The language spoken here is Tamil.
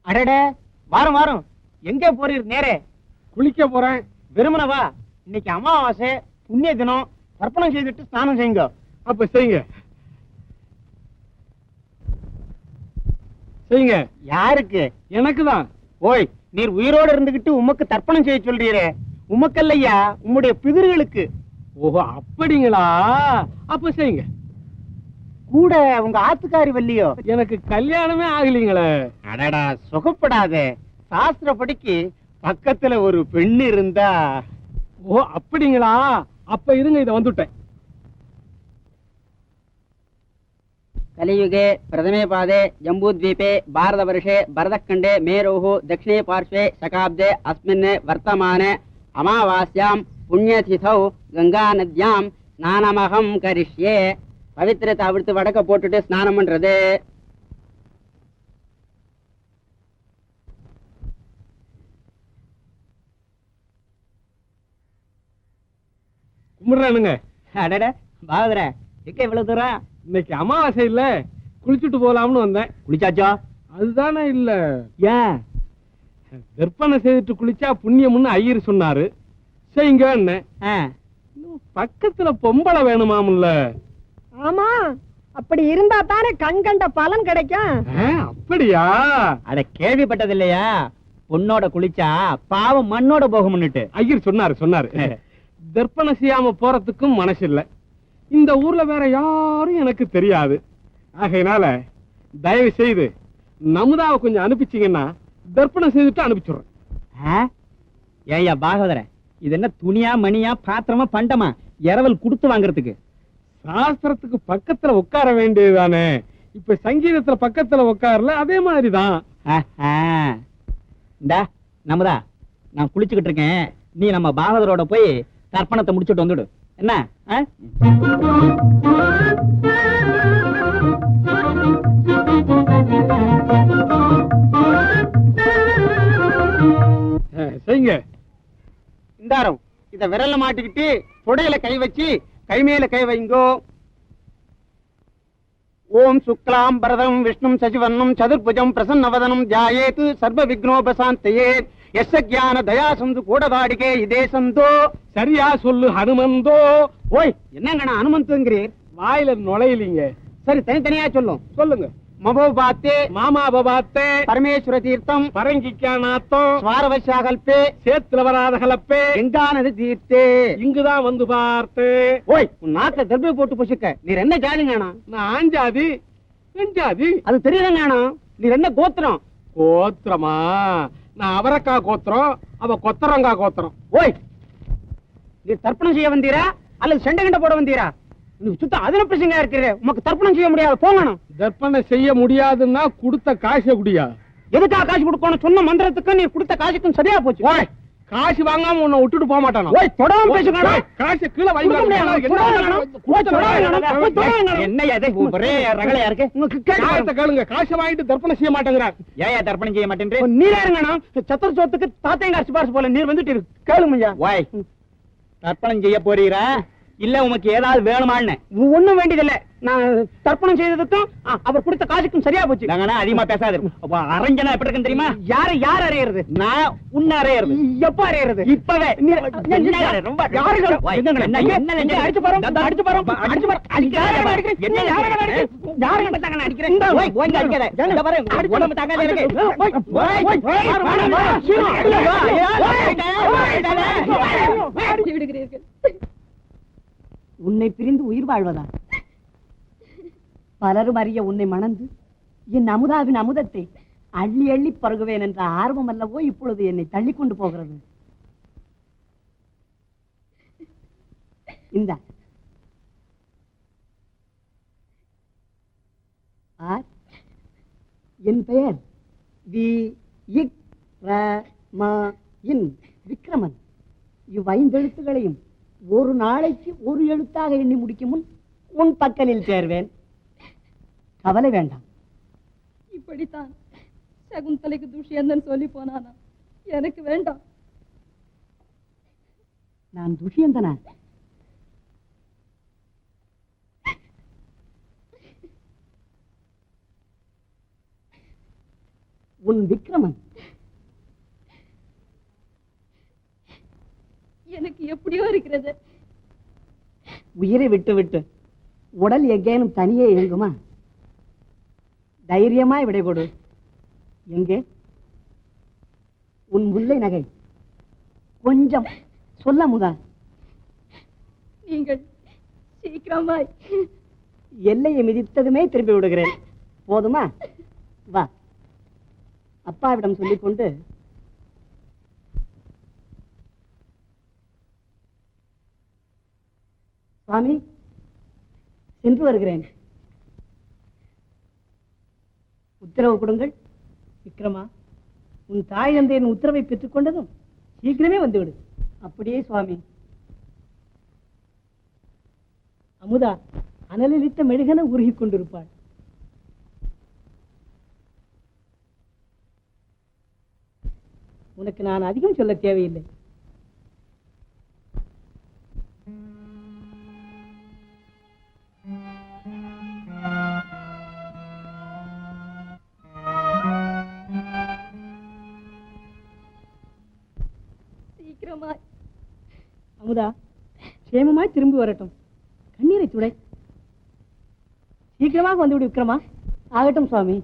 அடடே, வாரம் வாரம் எங்க போறீர்? நேரே குளிக்க போறேன். வெறுமனவா? இன்னைக்கு அமாவாசை, புண்ணிய தினம். தர்ப்பணம் செய்துட்டு ஸ்நானம் செய்யுங்க. அப்ப செய்யுங்க செய்யுங்க. யாருக்கு? எனக்கு தான். ஓய், நீர் உயிரோடு இருந்துகிட்டு உமக்கு தர்ப்பணம் செய்ய சொல்றீரே, உமக்கல்லையா, உம்முடைய பிதிர்களுக்கு. ஓஹோ, அப்படிங்களா? அப்ப செய்யுங்க. கூட உங்க ஆத்துக்காரி வல்லியோ? எனக்கு கல்யாணமே ஆகலீங்களே. அடடா, சுகப்படாதே. சாஸ்திரப்படிக்கு பக்கத்துல ஒரு பெண் இருந்தா. ஓ, அப்படிங்களா? அப்ப இருங்க, இத வந்துட்டேன். कलियुगे प्रथमे पादे जम्बूद्वीपे भारतवर्षे भरतखण्डे मेरोः दक्षिणे पार्श्वे शकाब्दे अस्मिन् वर्तमाने अमावास्यां पुण्यतिथौ गंगानद्यां स्नानमहं करिष्ये. पवित्रता விடுத்து வடக்க போட்டுட்டு ஸ்நானம் பண்றது. கும்பிடுறானுங்க. அடட பாகதர, எங்க இவ்வளவு தூரம்? இன்னைக்கு அமாவாசை இல்ல, குளிச்சுட்டு போலாம்னு வந்தேன். குளிச்சாச்சா? அதுதானே இல்ல. ஏன்? தர்ப்பணம் செய்துட்டு குளிச்சா புண்ணியம்னு ஐயர் சொன்னாரு. செய்யுங்க. பக்கத்துல பொம்பளை வேணுமாம்ல. ஆமா, அப்படி இருந்தா தானே கண் கண்ட பலன் கிடைக்கும். அப்படியா? அத கேள்விப்பட்டது இல்லையா? பொண்ணோட குளிச்சா பாவம் மண்ணோட போகும்னுட்டு ஐயர் சொன்னாரு. தர்ப்பணம் செய்யாம போறதுக்கும் மனசு இல்ல. இந்த ஊர்ல வேற யாரும் எனக்கு தெரியாது. ஆகையினால தயவு செய்து நமுதாவை கொஞ்சம் அனுப்பிச்சீங்கன்னா தர்ப்பணம் செய்துட்டு அனுப்பிச்சுடுறேன். ஏய்யா பாகவதர, இது என்ன துணியா மணியா பாத்திரமா பண்டமா இரவல் கொடுத்து வாங்குறதுக்கு? சாஸ்திரத்துக்கு பக்கத்துல உட்கார வேண்டியதுதானே. இப்ப சங்கீதத்துல பக்கத்துல உட்காரல, அதே மாதிரிதான். இந்தா நமுதா, நான் குளிச்சுக்கிட்டு இருக்கேன். நீ நம்ம பாகவதரோட போய் தர்ப்பணத்தை முடிச்சுட்டு வந்துடு. என்ன? செய்யுங்க. இந்தாரம், இத விரல்ல மாட்டிக்கிட்டு தொடையில கை வச்சு கை மேல கை வைங்கோ. ஓம் சுக்லாம் பரதம் விஷ்ணும் சசிவர்ணம் சதுர்புஜம் பிரசன்னவதனம் ஜாயேத் சர்வ விக்னோபசாந்தயே எஸ் ஞான தயா சந்து கூடதாடிகே இதே சந்தோ. சரியா சொல்லு ஹனுமந்தோ. ஓய், என்னங்கண்ணா அனுமந்துங்கிறீர்? வாயில நுழையிலீங்க. சரி, தனித்தனியா சொல்லும். சொல்லுங்க. மபோ பாத்தே மாமா பபாத்தே பரமேஸ்வர தீர்த்தம் பரங்கிக்கா நாத்தம் ஸ்வாரவசாகல்பே சேத்துல வராத கலப்பே எங்கானது தீர்த்தே இங்குதான் வந்து பார்த்து. ஓய், உன் நாக்க தர்பை போட்டு புசுக்க. நீர் என்ன ஜாதிங்கண்ணா? நான் ஆஞ்சாதி பெஞ்சாதி. அது தெரியுதுங்கண்ணா. நீர் என்ன கோத்திரம்? கோத்திரமா? நான் அவரக்கா கோத்திரம், அவ கொத்தரங்கா கோத்திரம். ஓய், நீர் தர்ப்பணம் செய்ய வந்தீரா அல்லது செண்டை கண்ட போட வந்தீரா? நீ சுத்த அதன பிரசங்க இருக்கிற. உமக்கு தர்ப்பணம் செய்ய முடியாது, போங்கணும். தர்ப்பணம் செய்ய முடியாதுன்னா கொடுத்த காசை குடியா? எதுக்கா காசு கொடுக்கணும்? சொன்ன மந்திரத்துக்கு நீ கொடுத்த காசுக்கும் சரியா போச்சு. ஓய், காசு வாங்காம உன்னை விட்டுட்டு போக மாட்டானா? ஓய், தொடாம பேசுங்க. காசு கீழே வைங்க. என்ன ஒரே ரகலையா இருக்கு? காசை கேளுங்க. காசை வாங்கிட்டு தர்ப்பணம் செய்ய மாட்டேங்கிறார். ஏன் தர்ப்பணம் செய்ய மாட்டேன்? நீரா இருங்கண்ணா. சத்திர சோத்துக்கு தாத்தையங்க சிபாரிசு போல நீர் வந்துட்டு கேளுங்க. ஓய், தர்ப்பணம் செய்ய போறீரா இல்ல உமக்கு ஏதாவது வேணுமான்னு? ஒண்ணும் வேண்டியதில்லை. நான் தர்ப்பணம் செய்ததுக்கும் அவர் கொடுத்த காசுக்கும் சரியா போச்சு. அதிகமா பேசாது. அரஞ்சனா எப்படி இருக்குன்னு தெரியுமா? யார் அறையிறது? நான் உன்ன அறையிறது. எப்ப அறையிறது? இப்பவே. ரொம்ப அடிச்சு பாரு, அடிச்சு பாரு, அடிச்சு பாரு. என்ன யாரு கண்டாங்க அடிக்கிறேன்? உடம்பு தாங்காத இருக்கு. உன்னை பிரிந்து உயிர் வாழ்வதா? பலரும் அறிய உன்னை மணந்து என் அமுதாவின் அமுதத்தை அள்ளி அள்ளி பருகுவேன் என்ற ஆர்வம் அல்லவோ இப்பொழுது என்னை தள்ளி கொண்டு போகிறது. இந்த என் பெயர் விக்ரமன். இவ்வைந்தெழுத்துகளையும் ஒரு நாளைக்கு ஒரு எழுத்தாக எண்ணி முடிக்கும் முன் உன் பக்கலில் சேர்வேன். கவலை வேண்டாம். இப்படித்தான் சகுந்தலைக்கு துஷ்யந்தன் சொல்லி போனானா? எனக்கு வேண்டாம். நான் துஷ்யந்தனா? உன் விக்ரமன். எனக்கு எப்படியோ இருக்கிறது. உயிரை விட்டு விட்டு உடல் எங்கேனும் தனியே இயங்குமா? தைரியமாய் விடை கொடு. எங்கே உன் முல்லை நகை? கொஞ்சம் சொல்ல முதா. நீங்கள் சீக்கிரமாய். எல்லையை மிதித்ததுமே திரும்பி விடுகிறேன். போதுமா? வா. அப்பாவிடம் சொல்லிக்கொண்டு சுவாமி சென்று வருகிறேன். உத்தரவு கொடுங்கள். விக்ரமா, உன் தாய் தந்தையின் உத்தரவை பெற்றுக் கொண்டதும் சீக்கிரமே வந்துவிடு. அப்படியே சுவாமி. அமுதா அனலித்த மெழுகன உருகிக் கொண்டிருப்பாள். உனக்கு நான் அதிகம் சொல்ல தேவையில்லை. சீக்கிரமாய். அமுதா சேமமாய் திரும்பி வரட்டும். கண்ணீரை துடை. சீக்கிரமாக வந்துவிடு விக்ரமா. ஆகட்டும் சுவாமி.